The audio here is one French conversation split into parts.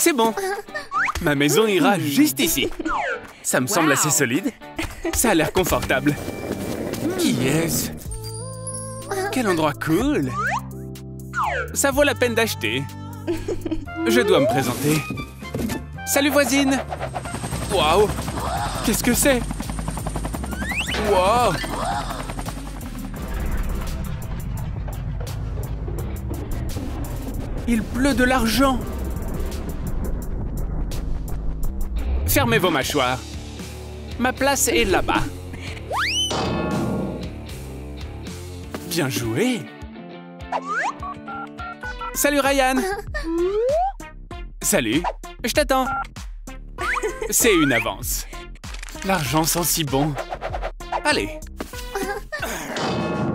C'est bon. Ma maison ira juste ici. Ça me semble assez solide. Ça a l'air confortable. Qui est-ce? Quel endroit cool. Ça vaut la peine d'acheter. Je dois me présenter. Salut voisine. Waouh. Qu'est-ce que c'est? Waouh. Il pleut de l'argent. Fermez vos mâchoires. Ma place est là-bas. Bien joué. Salut Ryan. Salut, je t'attends. C'est une avance. L'argent sent si bon. Allez.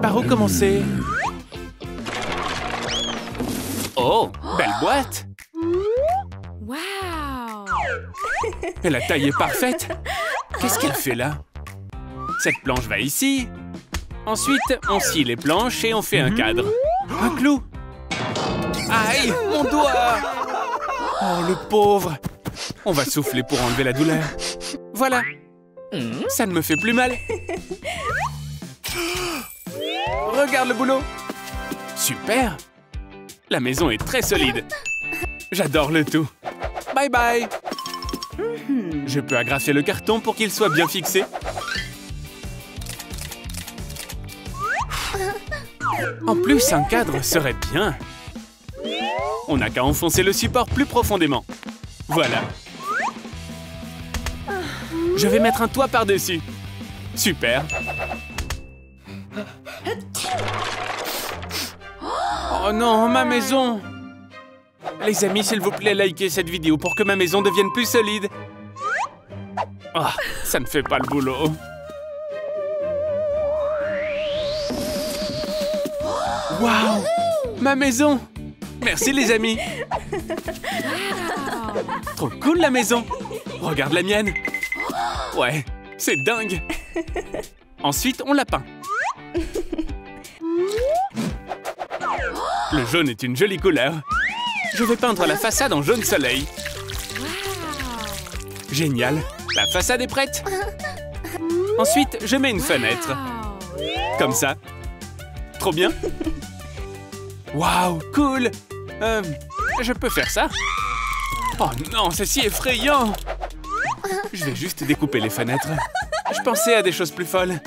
Par où commencer? Oh, belle boîte. Wow! Et la taille est parfaite. Qu'est-ce qu'elle fait là? Cette planche va ici. Ensuite, on scie les planches et on fait un cadre. Un clou. Aïe, mon doigt! Oh, le pauvre. On va souffler pour enlever la douleur. Voilà. Ça ne me fait plus mal. Regarde le boulot. Super. La maison est très solide. J'adore le tout. Bye bye. Je peux agrafer le carton pour qu'il soit bien fixé. En plus, un cadre serait bien. On n'a qu'à enfoncer le support plus profondément. Voilà. Je vais mettre un toit par-dessus. Super. Oh non, ma maison! Les amis, s'il vous plaît, likez cette vidéo pour que ma maison devienne plus solide. Ah, ça ne fait pas le boulot. Waouh! Ma maison! Merci les amis! Trop cool la maison! Regarde la mienne! Ouais, c'est dingue! Ensuite, on la peint. Le jaune est une jolie couleur. Je vais peindre la façade en jaune soleil. Génial! La façade est prête. Ensuite, je mets une fenêtre. Comme ça. Trop bien. Waouh, cool. Je peux faire ça? Oh non, c'est si effrayant. Je vais juste découper les fenêtres. Je pensais à des choses plus folles.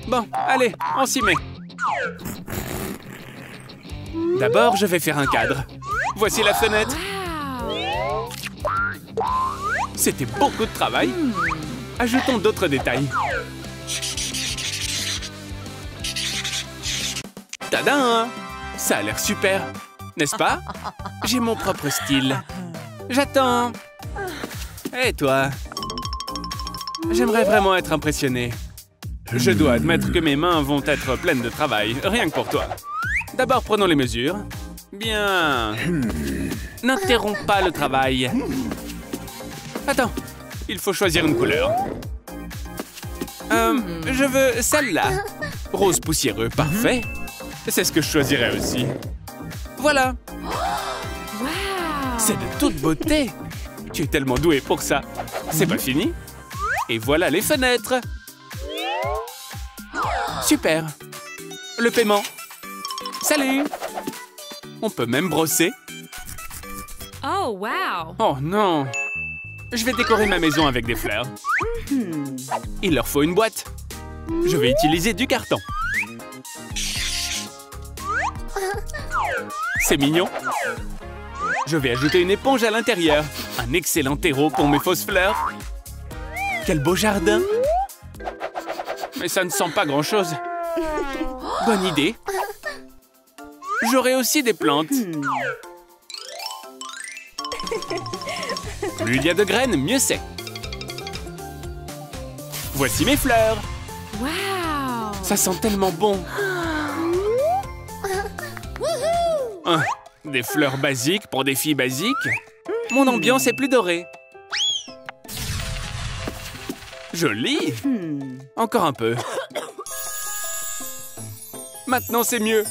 Bon, allez, on s'y met. D'abord, je vais faire un cadre. Voici la fenêtre. C'était beaucoup de travail. Ajoutons d'autres détails. Tadam! Ça a l'air super, n'est-ce pas? J'ai mon propre style. J'attends. Et toi? J'aimerais vraiment être impressionné. Je dois admettre que mes mains vont être pleines de travail, rien que pour toi. D'abord, prenons les mesures. Bien. N'interromps pas le travail. Attends, il faut choisir une couleur. Je veux celle-là. Rose poussiéreux, parfait. C'est ce que je choisirais aussi. Voilà. C'est de toute beauté. Tu es tellement doué pour ça. C'est pas fini. Et voilà les fenêtres. Super. Le paiement. Salut. On peut même brosser. Oh, wow! Oh non. Je vais décorer ma maison avec des fleurs. Il leur faut une boîte. Je vais utiliser du carton. C'est mignon. Je vais ajouter une éponge à l'intérieur. Un excellent terreau pour mes fausses fleurs. Quel beau jardin. Mais ça ne sent pas grand-chose. Bonne idée. J'aurai aussi des plantes. Plus il y a de graines, mieux c'est. Voici mes fleurs. Wow! Ça sent tellement bon. Des fleurs basiques pour des filles basiques. Mon ambiance est plus dorée. Joli. Encore un peu. Maintenant, c'est mieux.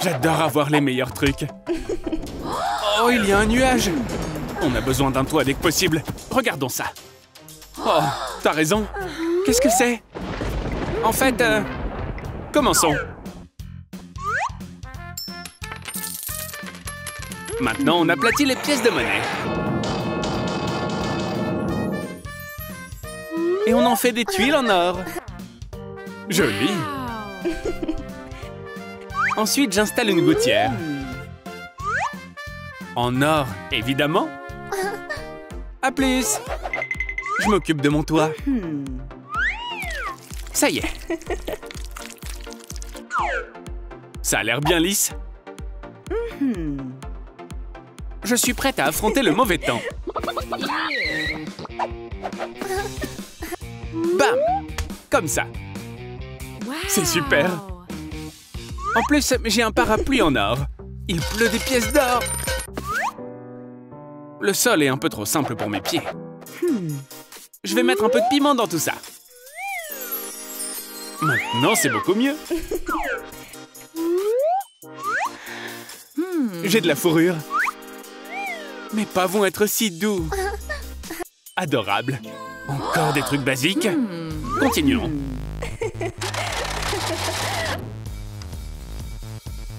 J'adore avoir les meilleurs trucs. Oh, il y a un nuage. On a besoin d'un toit dès que possible. Regardons ça. Oh, t'as raison. Qu'est-ce que c'est? En fait, commençons. Maintenant, on aplatit les pièces de monnaie. Et on en fait des tuiles en or. Joli. Wow. Ensuite, j'installe une gouttière. En or, évidemment. À plus. Je m'occupe de mon toit. Ça y est. Ça a l'air bien lisse. Je suis prête à affronter le mauvais temps. Bam! Comme ça. Wow. C'est super. En plus, j'ai un parapluie en or. Il pleut des pièces d'or. Le sol est un peu trop simple pour mes pieds. Je vais mettre un peu de piment dans tout ça. Maintenant, c'est beaucoup mieux. J'ai de la fourrure. Mes pas vont être si doux. Adorable. Encore des trucs basiques. Continuons.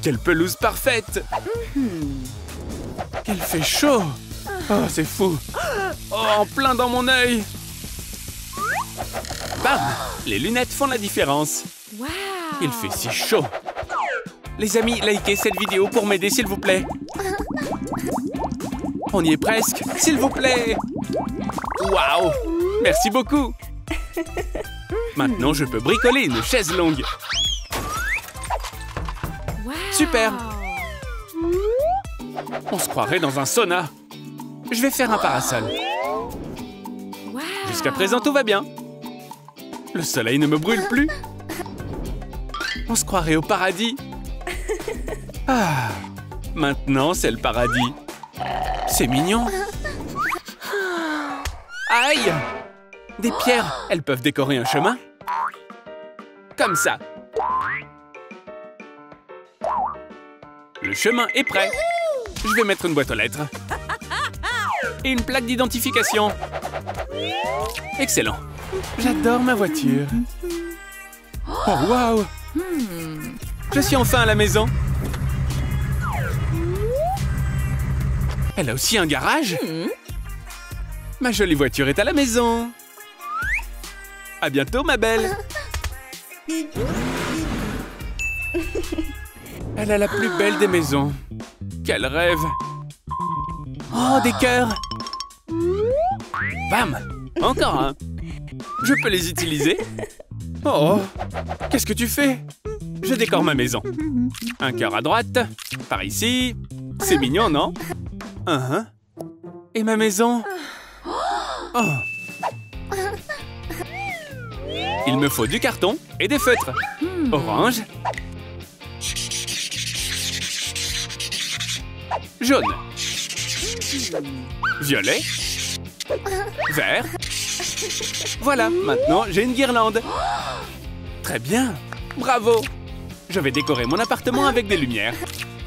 Quelle pelouse parfaite. Qu'il fait chaud. Oh, c'est fou. Oh, en plein dans mon œil. Bam! Les lunettes font la différence. Wow. Il fait si chaud. Les amis, likez cette vidéo pour m'aider, s'il vous plaît. On y est presque. S'il vous plaît. Waouh! Merci beaucoup. Maintenant, je peux bricoler une chaise longue. Wow. Super. On se croirait dans un sauna. Je vais faire un parasol. Wow. Jusqu'à présent, tout va bien. Le soleil ne me brûle plus. On se croirait au paradis. Ah, maintenant, c'est le paradis. C'est mignon. Aïe! Des pierres, elles peuvent décorer un chemin. Comme ça. Le chemin est prêt. Je vais mettre une boîte aux lettres. Et une plaque d'identification. Excellent. J'adore ma voiture. Oh, waouh! Je suis enfin à la maison. Elle a aussi un garage. Ma jolie voiture est à la maison. À bientôt, ma belle. Elle a la plus belle des maisons. Quel rêve. Oh, des cœurs. Bam! Encore un. Je peux les utiliser? Oh, qu'est-ce que tu fais? Je décore ma maison. Un cœur à droite, par ici. C'est mignon, non? Et ma maison? Oh. Il me faut du carton et des feutres. Orange. Jaune. Violet. Vert. Voilà, maintenant j'ai une guirlande. Très bien. Bravo. Je vais décorer mon appartement avec des lumières.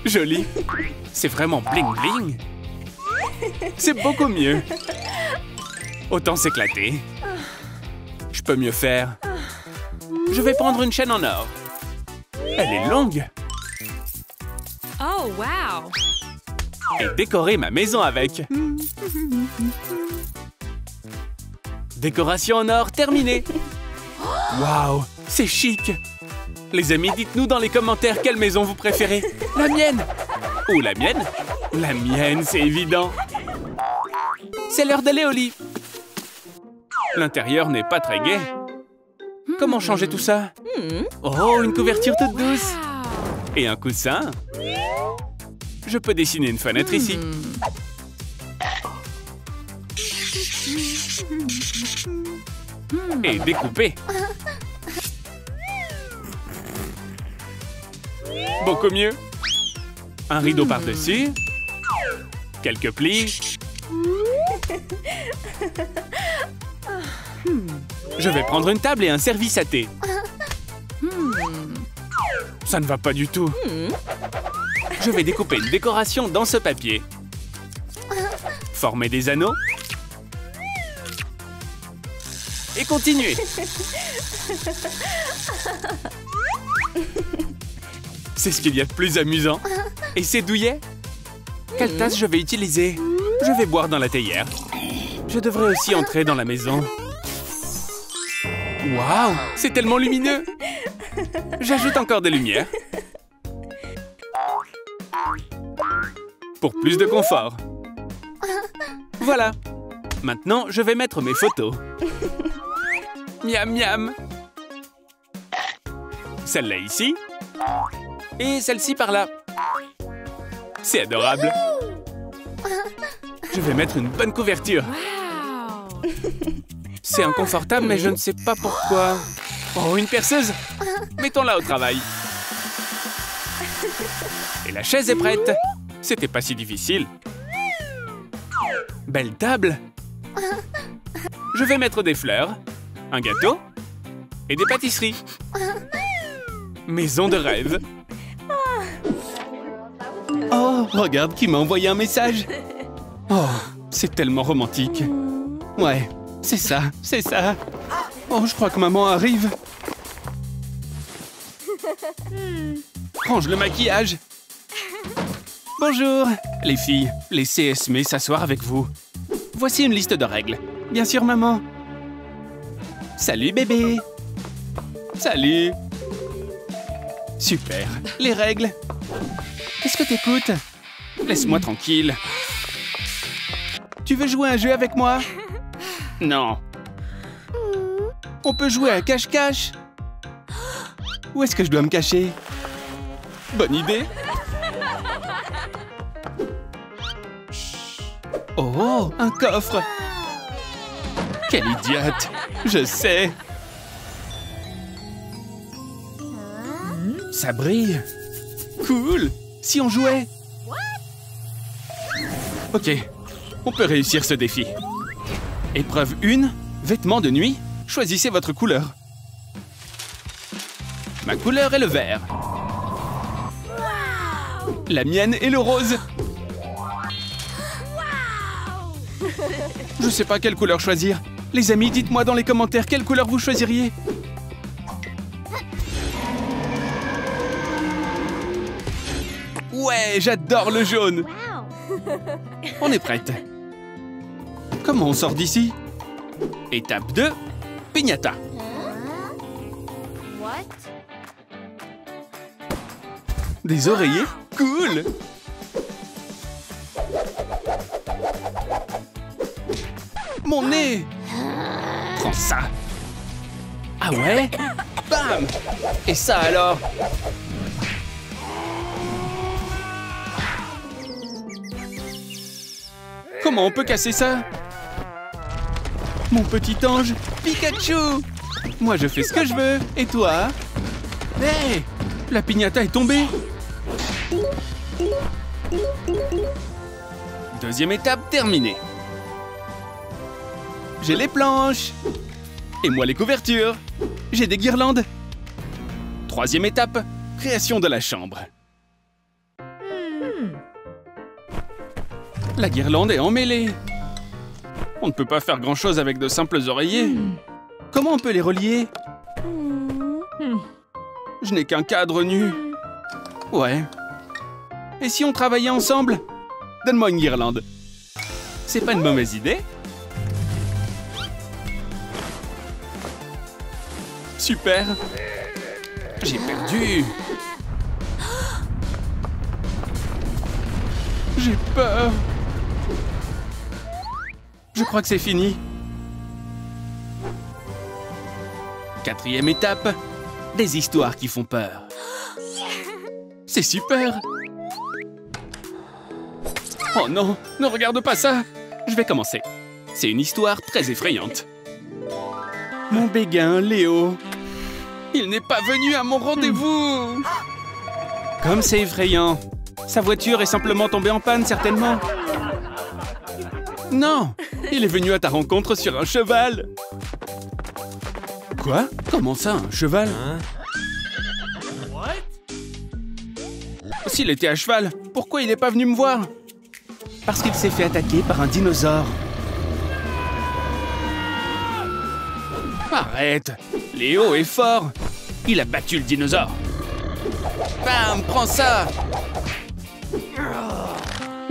Joli. C'est vraiment bling bling. C'est beaucoup mieux. Autant s'éclater. Je peux mieux faire. Je vais prendre une chaîne en or. Elle est longue. Oh, wow. Et décorer ma maison avec. Décoration en or terminée. Waouh, c'est chic. Les amis, dites-nous dans les commentaires quelle maison vous préférez. La mienne. Ou la mienne. La mienne, c'est évident. C'est l'heure d'aller au lit. L'intérieur n'est pas très gai. Comment changer tout ça? Oh, une couverture toute douce. Et un coussin. Je peux dessiner une fenêtre ici. Et découper. Beaucoup mieux. Un rideau par-dessus. Quelques plis. Je vais prendre une table et un service à thé. Ça ne va pas du tout. Je vais découper une décoration dans ce papier. Formez des anneaux. Et continuez. C'est ce qu'il y a de plus amusant. Et ces douillets? Quelle tasse je vais utiliser? Je vais boire dans la théière. Je devrais aussi entrer dans la maison. Waouh, c'est tellement lumineux. J'ajoute encore des lumières. Pour plus de confort. Voilà. Maintenant, je vais mettre mes photos. Miam miam. Celle-là ici. Et celle-ci par là. C'est adorable. Je vais mettre une bonne couverture. Wow. C'est inconfortable, mais je ne sais pas pourquoi. Oh, une perceuse. Mettons-la au travail. Et la chaise est prête. C'était pas si difficile. Belle table. Je vais mettre des fleurs, un gâteau et des pâtisseries. Maison de rêve. Oh, regarde qui m'a envoyé un message. Oh, c'est tellement romantique. Ouais, c'est ça, c'est ça. Oh, je crois que maman arrive. Range le maquillage. Bonjour, les filles. Laissez Esmé s'asseoir avec vous. Voici une liste de règles. Bien sûr, maman. Salut, bébé. Salut. Super. Les règles. Qu'est-ce que t'écoutes? Laisse-moi tranquille. Tu veux jouer à un jeu avec moi? Non. On peut jouer à cache-cache. Où est-ce que je dois me cacher? Bonne idée. Oh, un coffre. Quelle idiote. Je sais. Ça brille. Cool. Si on jouait. Ok, on peut réussir ce défi. Épreuve 1, vêtements de nuit. Choisissez votre couleur. Ma couleur est le vert. La mienne est le rose. Je sais pas quelle couleur choisir. Les amis, dites-moi dans les commentaires quelle couleur vous choisiriez. Ouais, j'adore le jaune. On est prête. Comment on sort d'ici? Étape 2, piñata. Des oreillers? Cool! Mon nez! Prends ça! Ah ouais? Bam! Et ça alors? Comment on peut casser ça? Mon petit ange, Pikachu! Moi je fais ce que je veux, et toi? Hé! La piñata est tombée! Deuxième étape terminée. J'ai les planches. Et moi les couvertures. J'ai des guirlandes. Troisième étape, création de la chambre. La guirlande est emmêlée. On ne peut pas faire grand-chose avec de simples oreillers. Comment on peut les relier? Je n'ai qu'un cadre nu. Ouais. Et si on travaillait ensemble? Donne-moi une guirlande. C'est pas une mauvaise idée. Super. J'ai perdu. J'ai peur. Je crois que c'est fini. Quatrième étape. Des histoires qui font peur. C'est super. Oh non, ne regarde pas ça. Je vais commencer. C'est une histoire très effrayante. Mon béguin, Léo. Il n'est pas venu à mon rendez-vous. Comme c'est effrayant. Sa voiture est simplement tombée en panne, certainement. Non, il est venu à ta rencontre sur un cheval. Quoi? Comment ça, un cheval? S'il était à cheval, pourquoi il n'est pas venu me voir? Parce qu'il s'est fait attaquer par un dinosaure. Arrête! Léo est fort! Il a battu le dinosaure! Bam! Prends ça!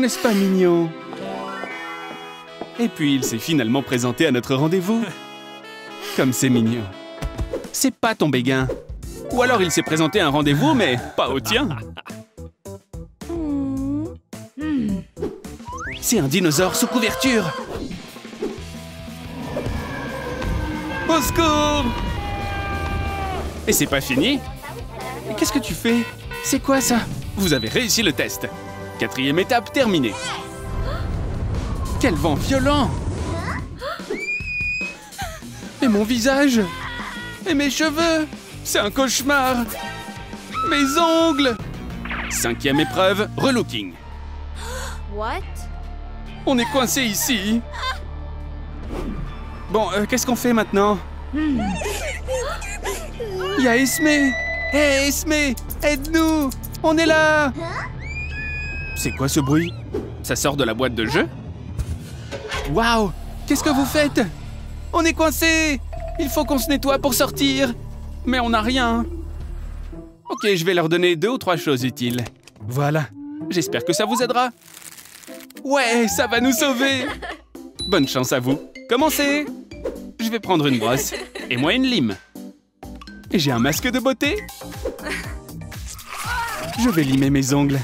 N'est-ce pas mignon? Et puis il s'est finalement présenté à notre rendez-vous. Comme c'est mignon. C'est pas ton béguin. Ou alors il s'est présenté à un rendez-vous, mais pas au tien. C'est un dinosaure sous couverture. Au secours! Et c'est pas fini? Qu'est-ce que tu fais? C'est quoi ça? Vous avez réussi le test. 4e étape terminée. Quel vent violent! Et mon visage? Et mes cheveux? C'est un cauchemar! Mes ongles! 5e épreuve, relooking. What? On est coincé ici. Bon, qu'est-ce qu'on fait maintenant? Il y a Esme! Hé, Esme! Aide-nous! On est là! C'est quoi ce bruit? Ça sort de la boîte de jeu? Waouh! Qu'est-ce que vous faites? On est coincé! Il faut qu'on se nettoie pour sortir! Mais on n'a rien! Ok, je vais leur donner 2 ou 3 choses utiles. Voilà. J'espère que ça vous aidera. Ouais, ça va nous sauver! Bonne chance à vous. Commencez! Je vais prendre une brosse. Et moi une lime. Et j'ai un masque de beauté. Je vais limer mes ongles.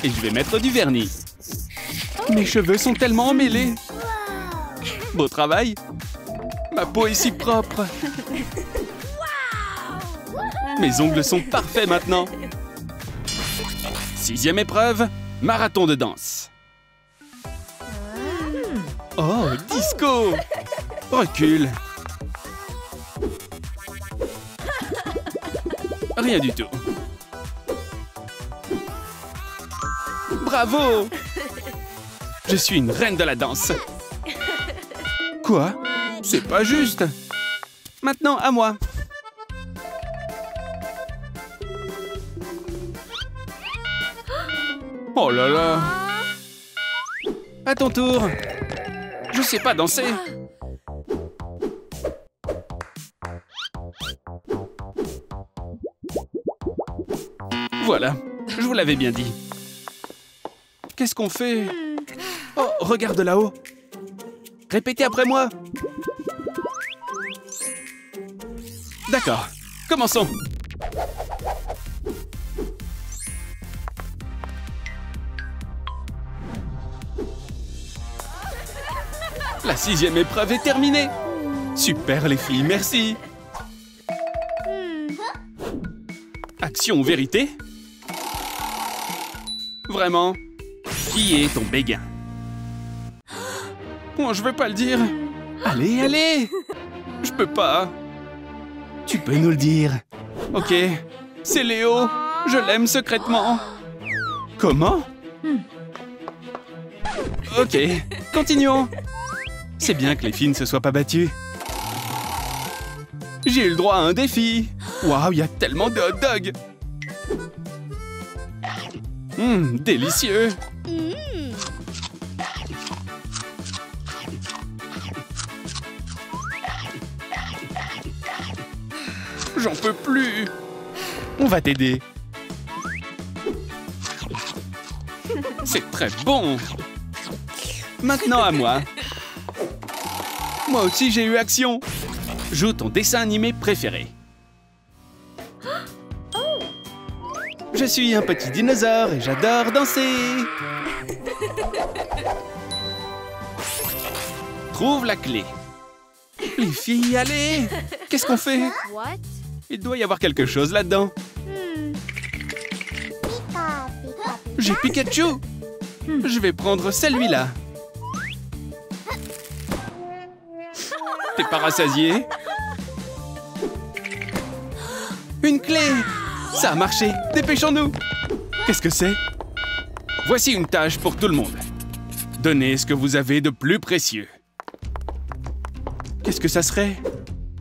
Et je vais mettre du vernis. Mes cheveux sont tellement emmêlés. Beau travail. Ma peau est si propre. Mes ongles sont parfaits maintenant. 6e épreuve, marathon de danse. Oh, disco! Recule. Rien du tout. Bravo! Je suis une reine de la danse. Quoi? C'est pas juste. Maintenant, à moi. Oh là là! À ton tour. Je sais pas danser. Voilà, je vous l'avais bien dit. Qu'est-ce qu'on fait? Oh, regarde là-haut. Répétez après moi. D'accord, commençons. La 6e épreuve est terminée. Super les filles, merci. Action ou vérité? Vraiment? Qui est ton béguin? Oh, je veux pas le dire. Allez, allez! Je peux pas. Tu peux nous le dire. Ok, c'est Léo. Je l'aime secrètement. Comment? Ok, continuons. C'est bien que les filles ne se soient pas battues. J'ai eu le droit à un défi. Waouh, il y a tellement de hot dogs. Délicieux. J'en peux plus. On va t'aider. C'est très bon. Maintenant à moi. Moi aussi j'ai eu action. Joue ton dessin animé préféré. Je suis un petit dinosaure et j'adore danser. Trouve la clé. Les filles, allez! Qu'est-ce qu'on fait? What? Il doit y avoir quelque chose là-dedans. J'ai Pikachu. Je vais prendre celui-là. T'es pas rassasié? Une clé! Ça a marché! Dépêchons-nous! Qu'est-ce que c'est? Voici une tâche pour tout le monde. Donnez ce que vous avez de plus précieux. Qu'est-ce que ça serait?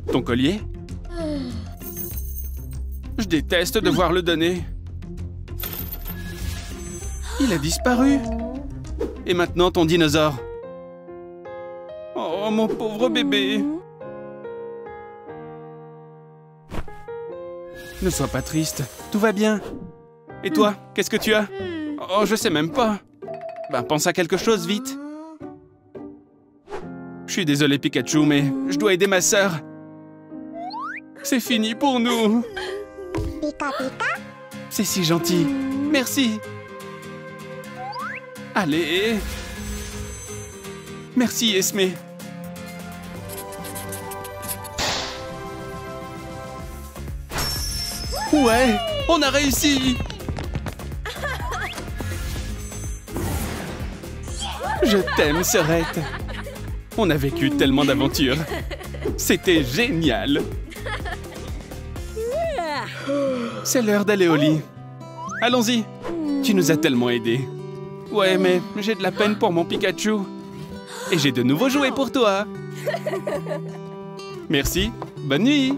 Ton collier? Je déteste devoir le donner. Il a disparu. Et maintenant, ton dinosaure. Oh, mon pauvre bébé. Ne sois pas triste, tout va bien. Et toi, qu'est-ce que tu as? Oh, je sais même pas. Ben, pense à quelque chose, vite. Je suis désolé, Pikachu, mais je dois aider ma sœur. C'est fini pour nous. Pika pika. C'est si gentil. Merci. Allez. Merci, Esme. Ouais, on a réussi. Je t'aime, sœurette. On a vécu tellement d'aventures. C'était génial. C'est l'heure d'aller au lit. Allons-y. Tu nous as tellement aidés. Ouais, mais j'ai de la peine pour mon Pikachu. Et j'ai de nouveaux jouets pour toi. Merci. Bonne nuit.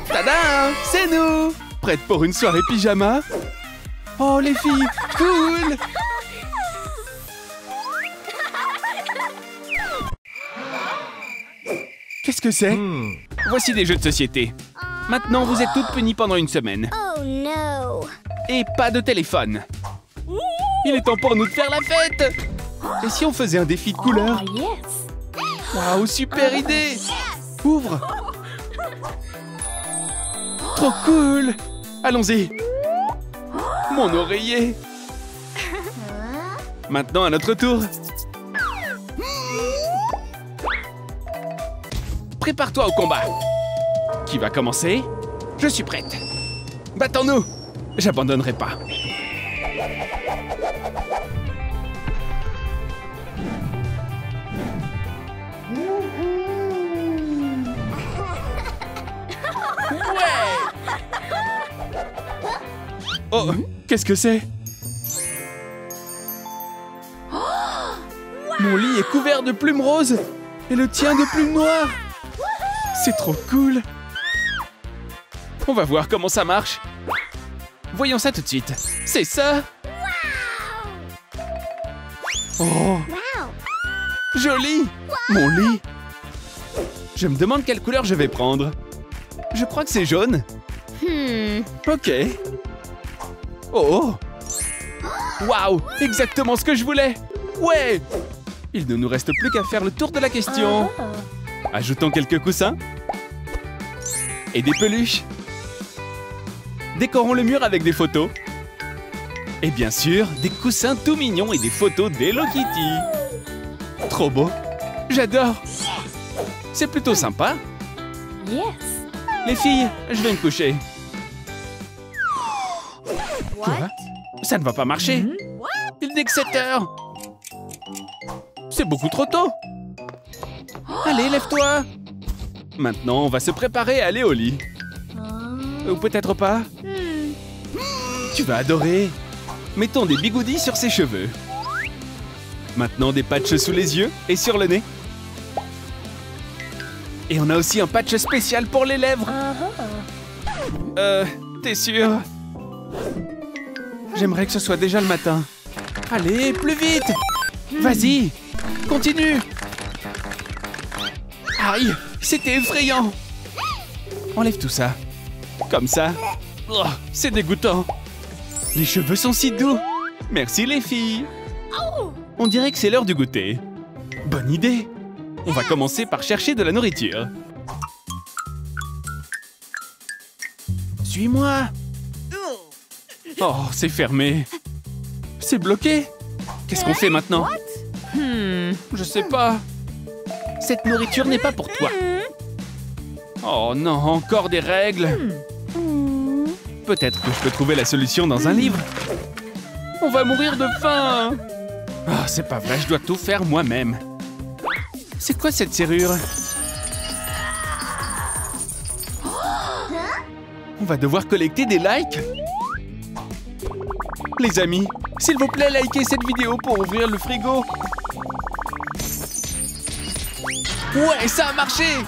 Tada! C'est nous! Prêtes pour une soirée pyjama? Oh, les filles! Cool! Qu'est-ce que c'est? Voici des jeux de société. Maintenant, vous êtes toutes punies pendant une semaine. Oh no. Et pas de téléphone. Il est temps pour nous de faire la fête! Et si on faisait un défi de couleurs? Waouh, super idée! Ouvre! Trop cool! Allons-y! Mon oreiller! Maintenant, à notre tour! Prépare-toi au combat! Qui va commencer? Je suis prête! Battons-nous! J'abandonnerai pas! Oh, qu'est-ce que c'est? Mon lit est couvert de plumes roses et le tien de plumes noires. C'est trop cool. On va voir comment ça marche. Voyons ça tout de suite. C'est ça. Oh, joli. Mon lit. Je me demande quelle couleur je vais prendre. Je crois que c'est jaune. Ok. Oh! Waouh! Exactement ce que je voulais! Ouais! Il ne nous reste plus qu'à faire le tour de la question. Ajoutons quelques coussins. Et des peluches. Décorons le mur avec des photos. Et bien sûr, des coussins tout mignons et des photos d'Hello Kitty. Trop beau! J'adore! C'est plutôt sympa. Les filles, je vais me coucher. Quoi? Ça ne va pas marcher. Il n'est que 7 heures. C'est beaucoup trop tôt. Allez, lève-toi. Maintenant, on va se préparer à aller au lit. Ou peut-être pas. Tu vas adorer. Mettons des bigoudis sur ses cheveux. Maintenant, des patchs sous les yeux et sur le nez. Et on a aussi un patch spécial pour les lèvres. T'es sûr? J'aimerais que ce soit déjà le matin. Allez, plus vite! Vas-y! Continue! Aïe! C'était effrayant! Enlève tout ça. Comme ça. Oh, c'est dégoûtant. Les cheveux sont si doux. Merci les filles. On dirait que c'est l'heure du goûter. Bonne idée. On va commencer par chercher de la nourriture. Suis-moi. Oh, c'est fermé. C'est bloqué. Qu'est-ce qu'on fait maintenant? Je sais pas. Cette nourriture n'est pas pour toi. Oh non, encore des règles. Peut-être que je peux trouver la solution dans un livre. On va mourir de faim. Ah, c'est pas vrai, je dois tout faire moi-même. C'est quoi cette serrure? On va devoir collecter des likes. Les amis, s'il vous plaît, likez cette vidéo pour ouvrir le frigo. Ouais, ça a marché!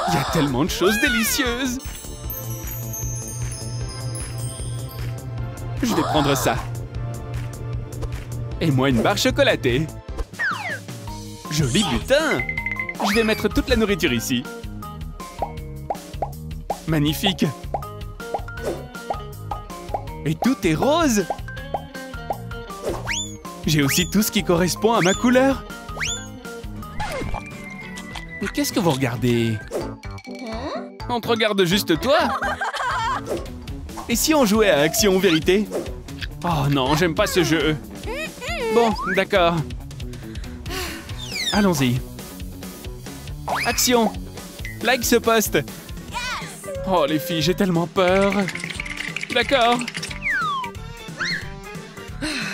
Il y a tellement de choses délicieuses. Je vais prendre ça. Et moi, une barre chocolatée. Joli butin! Je vais mettre toute la nourriture ici. Magnifique! Et tout est rose! J'ai aussi tout ce qui correspond à ma couleur. Mais qu'est-ce que vous regardez? On te regarde juste toi? Et si on jouait à Action ou Vérité? Oh non, j'aime pas ce jeu. Bon, d'accord. Allons-y. Action! Like ce post! Oh les filles, j'ai tellement peur. D'accord.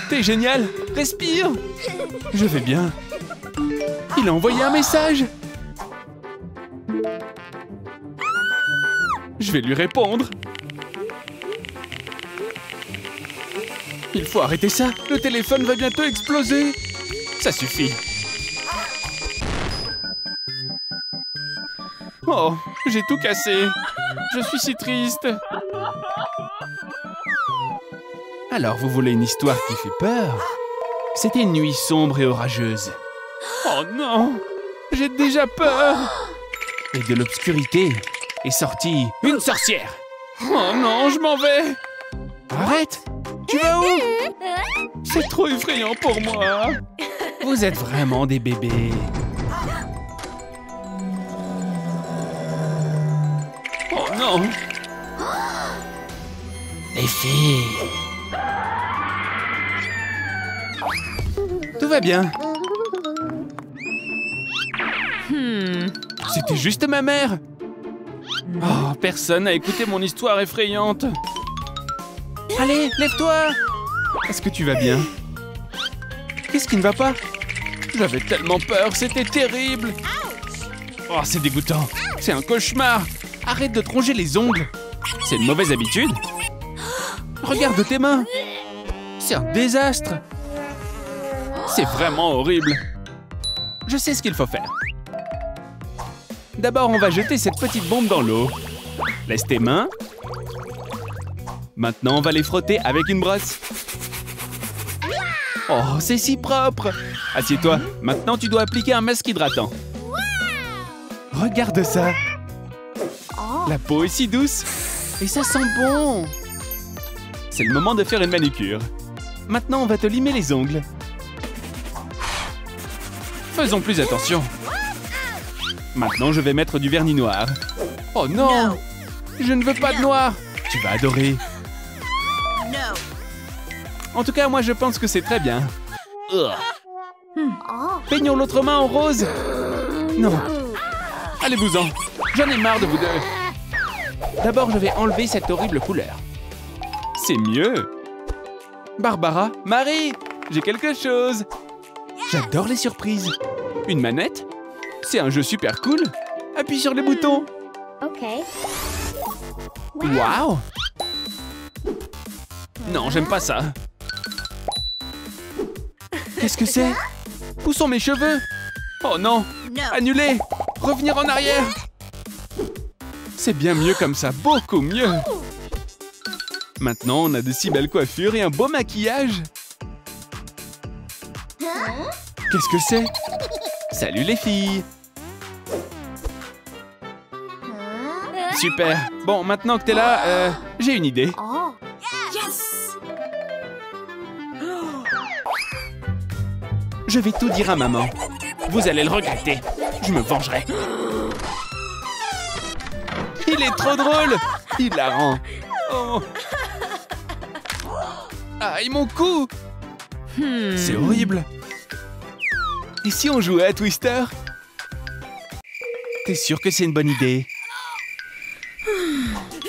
T'es génial! Respire! Je vais bien. Il a envoyé un message! Je vais lui répondre. Il faut arrêter ça. Le téléphone va bientôt exploser. Ça suffit. Oh, j'ai tout cassé. Je suis si triste. Alors, vous voulez une histoire qui fait peur? C'était une nuit sombre et orageuse. Oh non! J'ai déjà peur! Et de l'obscurité est sortie une sorcière. Oh non, je m'en vais! Arrête! Tu vas où? C'est trop effrayant pour moi. Vous êtes vraiment des bébés. Oh non! Les filles! Tout va bien. C'était juste ma mère. Oh, personne n'a écouté mon histoire effrayante. Allez, lève-toi. Est-ce que tu vas bien? Qu'est-ce qui ne va pas? J'avais tellement peur, c'était terrible. Oh, c'est dégoûtant. C'est un cauchemar. Arrête de te ronger les ongles. C'est une mauvaise habitude. Regarde tes mains. C'est un désastre. C'est vraiment horrible. Je sais ce qu'il faut faire. D'abord, on va jeter cette petite bombe dans l'eau. Laisse tes mains. Maintenant, on va les frotter avec une brosse. Oh, c'est si propre. Assieds-toi. Maintenant, tu dois appliquer un masque hydratant. Regarde ça. La peau est si douce. Et ça sent bon. C'est le moment de faire une manucure. Maintenant, on va te limer les ongles. Faisons plus attention. Maintenant, je vais mettre du vernis noir. Oh non! Je ne veux pas de noir. Tu vas adorer. En tout cas, moi, je pense que c'est très bien. Peignons l'autre main en rose. Non. Allez-vous-en. J'en ai marre de vous deux. D'abord, je vais enlever cette horrible couleur. C'est mieux. Barbara, Marie, j'ai quelque chose. J'adore les surprises. Une manette? C'est un jeu super cool. Appuie sur les boutons. Ok. Waouh! Non, j'aime pas ça. Qu'est-ce que c'est? Où sont mes cheveux? Oh non! Annulé! Revenir en arrière! C'est bien mieux comme ça, beaucoup mieux! Maintenant, on a de si belles coiffures et un beau maquillage. Qu'est-ce que c'est? Salut les filles! Super! Bon, maintenant que t'es là, j'ai une idée. Je vais tout dire à maman. Vous allez le regretter. Je me vengerai. Il est trop drôle! Hilarant. Oh! Aïe, mon cou! C'est horrible. Et si on jouait à Twister? T'es sûr que c'est une bonne idée?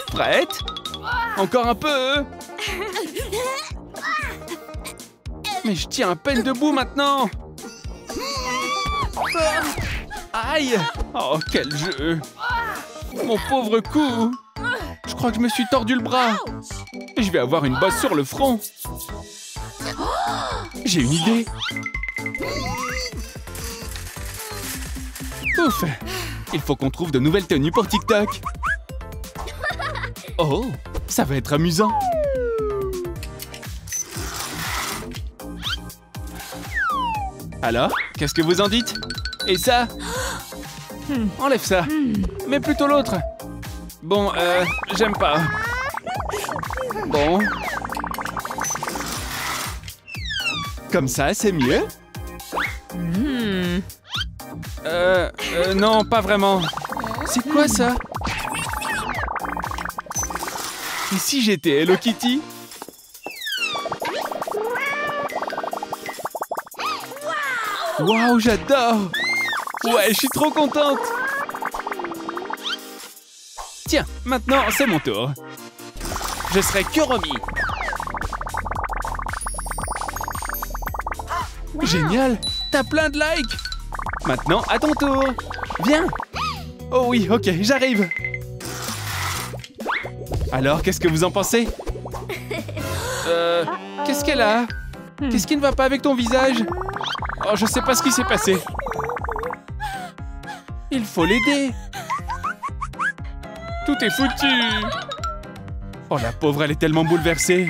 Prête? Encore un peu? Mais je tiens à peine debout maintenant. Aïe! Oh, quel jeu! Mon pauvre cou! Je crois que je me suis tordu le bras. Et je vais avoir une bosse sur le front. J'ai une idée. Ouf! Il faut qu'on trouve de nouvelles tenues pour TikTok. Oh! Ça va être amusant. Alors, qu'est-ce que vous en dites? Et ça? Enlève ça. Mais plutôt l'autre. Bon, j'aime pas. Bon. Comme ça, c'est mieux? Non, pas vraiment. C'est quoi ça? Et si j'étais Hello Kitty? Waouh, j'adore! Ouais, je suis trop contente! Tiens, maintenant, c'est mon tour. Je serai Kuromi. Génial! T'as plein de likes! Maintenant, à ton tour! Viens! Oh oui, ok, j'arrive! Alors, qu'est-ce que vous en pensez? Qu'est-ce qu'elle a? Qu'est-ce qui ne va pas avec ton visage? Oh, je sais pas ce qui s'est passé. Il faut l'aider. Tout est foutu. Oh, la pauvre, elle est tellement bouleversée.